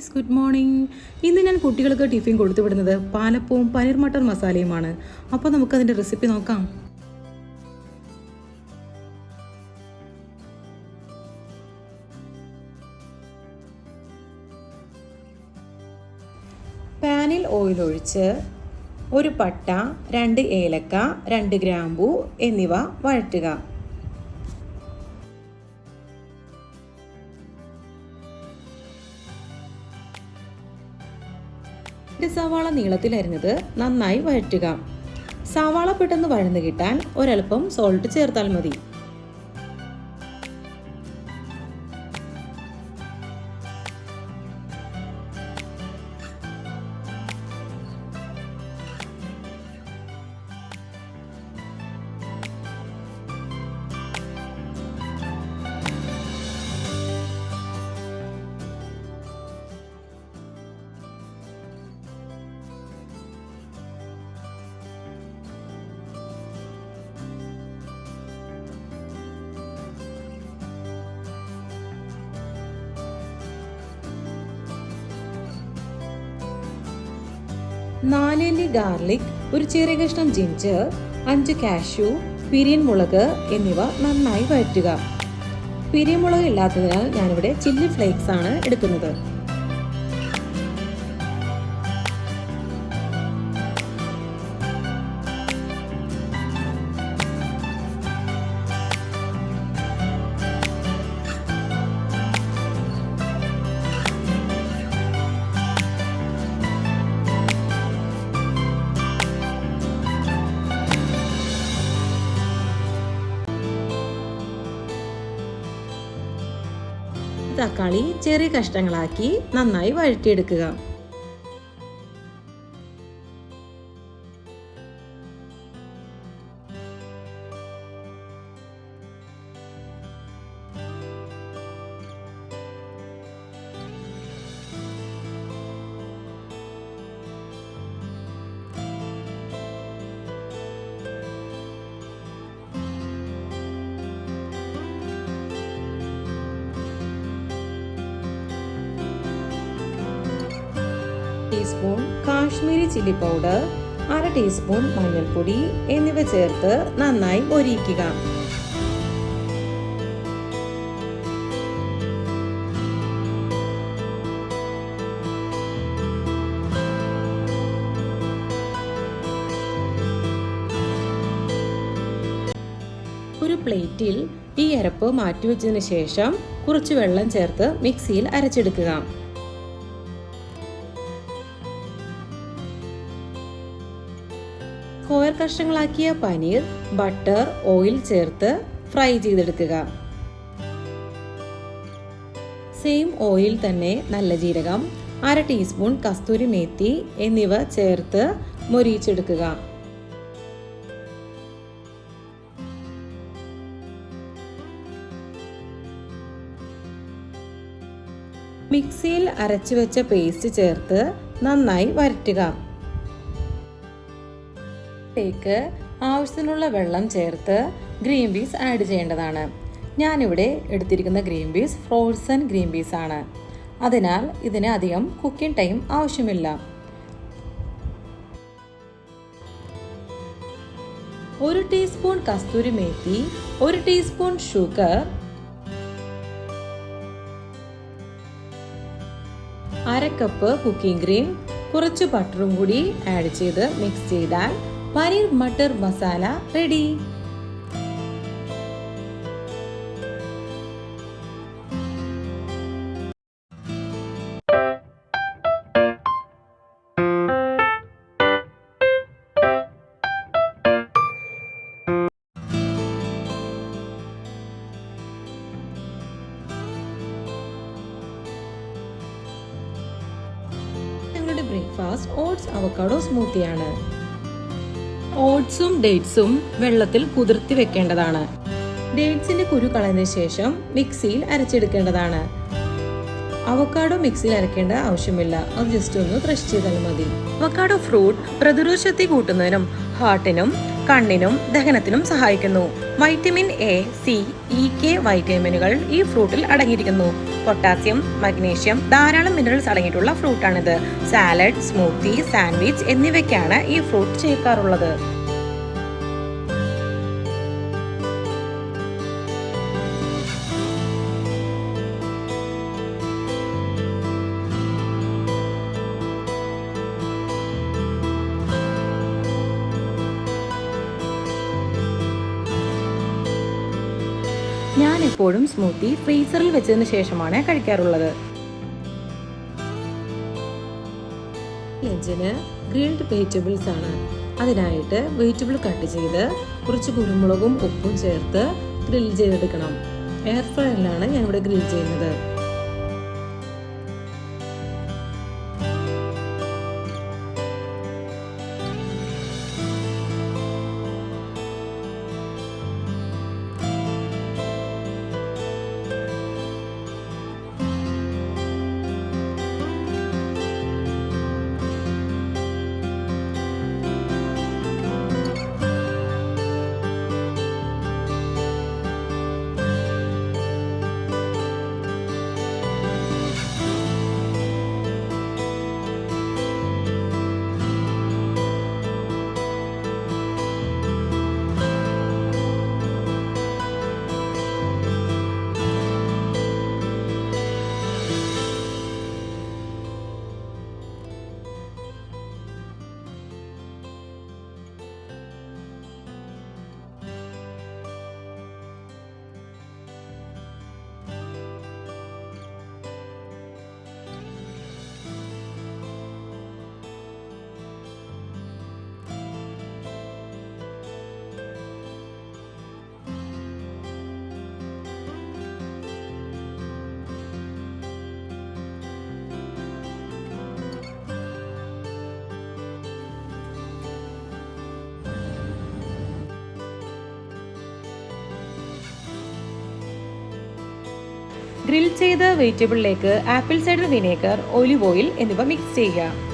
Guys, good morning. ഇന്ന് ഞാൻ കുട്ടികൾക്ക് ടിഫിൻ കൊടുത്തു വിടുന്നത് പാലപ്പവും പനീർ മട്ടർ മസാലയുമാണ്. അപ്പോൾ നമുക്കതിൻ്റെ റെസിപ്പി നോക്കാം. പാനിൽ ഓയിൽ ഒഴിച്ച് ഒരു പട്ട, 2 ഏലക്ക, 2 ഗ്രാമ്പൂ എന്നിവ വഴറ്റുക. സവാള നീളത്തിൽ അരിഞ്ഞത് നന്നായി വഴറ്റുക. സവാള പെട്ടെന്ന് വഴന്നു കിട്ടാൻ ഒരൽപ്പം സോൾട്ട് ചേർത്താൽ മതി. നാലല്ലി ഗാർലിക്, ഒരു ചെറിയ കഷ്ണം ജിഞ്ചർ, 5 കാഷ്യൂ, പിരിയൻ മുളക് എന്നിവ നന്നായി വഴറ്റുക. പിരിയൻ മുളക് ഇല്ലാത്തതിനാൽ ഞാനിവിടെ ചില്ലി ഫ്ലേക്സ് ആണ് എടുക്കുന്നത്. തക്കാളി ചെറിയ കഷ്ണങ്ങളാക്കി നന്നായി വഴറ്റിയെടുക്കുക. Teaspoon Kashmiri chilli powder, 1/2 teaspoon മഞ്ഞൾപ്പൊടി എന്നിവ ചേർത്ത് നന്നായി മൊരിയിക്കുക. ഒരു പ്ലേറ്റിൽ ഈ അരപ്പ് മാറ്റിവെച്ചതിന് ശേഷം കുറച്ച് വെള്ളം ചേർത്ത് മിക്സിയിൽ അരച്ചെടുക്കുക. സ്ക്വയർ കഷ്ണങ്ങളാക്കിയ പനീർ ബട്ടർ ഓയിൽ ചേർത്ത് ഫ്രൈ ചെയ്തെടുക്കുക. സെയിം ഓയിൽ തന്നെ നല്ല ജീരകം, 1/2 ടീസ്പൂൺ കസ്തൂരി മേത്തി എന്നിവ ചേർത്ത് മൊരിയിച്ചെടുക്കുക. മിക്സിയിൽ അരച്ചു വെച്ച പേസ്റ്റ് ചേർത്ത് നന്നായി വരട്ടുക. ലേക്ക് ആവശ്യത്തിനുള്ള വെള്ളം ചേർത്ത് ഗ്രീൻ പീസ് ആഡ് ചെയ്യേണ്ടതാണ്. ഞാനിവിടെ എടുത്തിരിക്കുന്ന green peas frozen green peas ആണ്. അതിനാൽ ഇതിന് അധികം കുക്കിംഗ് ടൈം ആവശ്യമില്ല. 1 teaspoon kasuri methi, 1 teaspoon sugar, 1/2 cup cooking cream, കുറച്ച് ബട്ടറും കൂടി ആഡ് ചെയ്ത് മിക്സ് ചെയ്താൽ പനീർ മട്ടർ മസാല റെഡി. ഞങ്ങളുടെ ബ്രേക്ക്ഫാസ്റ്റ് ഓട്സ് അവക്കാഡോ സ്മൂത്തിയാണ്. ഓട്സും ഡേറ്റ്സും വെള്ളത്തിൽ കുതിർത്തി വെക്കേണ്ടതാണ്. ഡേറ്റ്സിന്റെ കുരു കളഞ്ഞ ശേഷം മിക്സിയിൽ അരച്ചെടുക്കേണ്ടതാണ്. അവക്കാഡോ മിക്സിയിൽ അരക്കേണ്ട ആവശ്യമില്ല, അത് ജസ്റ്റ് ഒന്ന് ക്രഷ് ചെയ്താൽ മതി. അവക്കാഡോ ഫ്രൂട്ട് പ്രതിരോധശക്തി കൂട്ടുന്നതിനും ഹാർട്ടിനും കണ്ണിനും ദഹനത്തിനും സഹായിക്കുന്നു. Vitamin A, C, E, K വൈറ്റമിനുകൾ ഈ ഫ്രൂട്ടിൽ അടങ്ങിയിരിക്കുന്നു. പൊട്ടാസ്യം, മഗ്നീഷ്യം, ധാരാളം മിനറൽസ് അടങ്ങിയിട്ടുള്ള ഫ്രൂട്ടാണിത്. സാലഡ്, സ്മൂത്തി, സാൻഡ്വിച്ച് എന്നിവയ്ക്കാണ് ഈ ഫ്രൂട്ട് ചേർക്കാറുള്ളത്. ഞാൻ എപ്പോഴും സ്മൂത്തി ഫ്രീസറിൽ വെച്ചതിന് ശേഷമാണ് കഴിക്കാറുള്ളത്. ലഞ്ചിന് ഗ്രിൽഡ് വെജിറ്റബിൾസ് ആണ്. അതിനായിട്ട് വെജിറ്റബിൾ കട്ട് ചെയ്ത് കുറച്ച് കുരുമുളകും ഉപ്പും ചേർത്ത് ഗ്രിൽ ചെയ്തെടുക്കണം. എയർ ഫ്രയറിലാണ് ഞാനിവിടെ ഗ്രിൽ ചെയ്യുന്നത്. ഗ്രിൽ ചെയ്ത വെജിറ്റബിളിലേക്ക് apple cider vinegar, olive oil എന്നിവ മിക്സ് ചെയ്യുക.